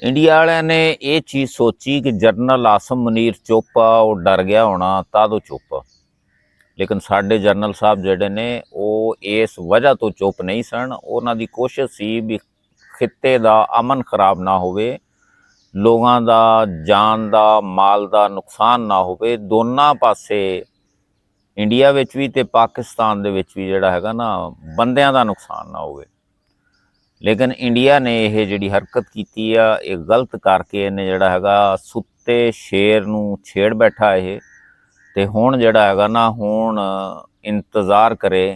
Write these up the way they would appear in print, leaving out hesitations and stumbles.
India वाले ने ये चीज़ सोची कि जनरल आसम मुनीर चुप आ, वो डर गया होना तां चुप आ। लेकिन साडे जनरल साहब जिहड़े ने वो इस वजह तो चुप नहीं सन। उन्हां दी कोशिश सी भी खित्ते दा अमन खराब ना होवे, लोगों का जान का माल का नुकसान ना होवे। दोनों पासे इंडिया विच भी ते पाकिस्तान दे विच भी जिहड़ा हैगा ना बंदियां दा नुकसान ना होवे। लेकिन इंडिया ने यह जिहड़ी हरकत की आ ये गलत करके इन्हें जिहड़ा हैगा सुत्ते शेर नूं छेड़ बैठा ये। ते हुण जिहड़ा हैगा ना हुण इंतज़ार करे,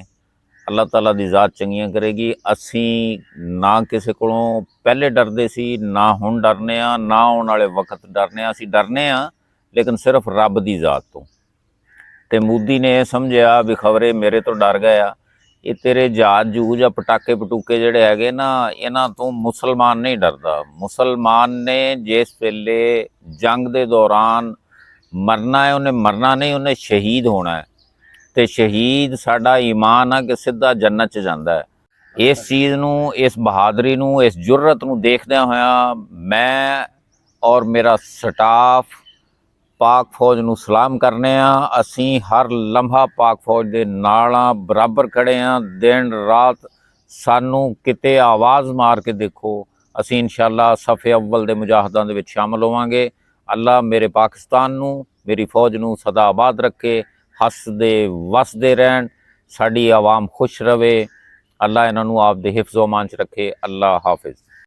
अल्लाह ताला दी ज़ात चंगियां करेगी। असीं ना किसी कोलों पहले डरदे सी, ना हुण डरने आ, ना आउण वाले वक्त डरने आ। असीं डरने आ लेकिन सिर्फ रब दी ज़ात तो। ते मोदी ने यह समझिया भी खबरे मेरे तो डर गया, ये तेरे जहाज जूज या पटाके पटूके जिहड़े हैगे ना इन्हां तो मुसलमान नहीं डरदा। मुसलमान ने जिस वेले जंग दे दौरान मरना है उन्हें मरना नहीं, उन्हें शहीद होना है। तो शहीद साडा ईमान आ कि सीधा जन्नत च जांदा है। इस चीज़ नूं, इस बहादरी नूं, इस जुर्रत नूं देखदे होया मैं और मेरा स्टाफ पाक फौज नूं सलाम करने आ। असीं हर लम्हा पाक फौज दे नाल आ, बराबर खड़े आ। दिन रात सानू किते आवाज़ मार के देखो, असीं इंशाअल्लाह सफ़े अव्वल दे मुजाहिदां दे विच शामिल होवांगे। अल्लाह मेरे पाकिस्तान नूं, मेरी फौज नूं सदा आबाद रखे, हसदे वसदे रहन, साडी आवाम खुश रवे। अल्लाह इन्हां नूं आप दे हिफ्ज़ व अमान च रखे। अल्लाह हाफिज़।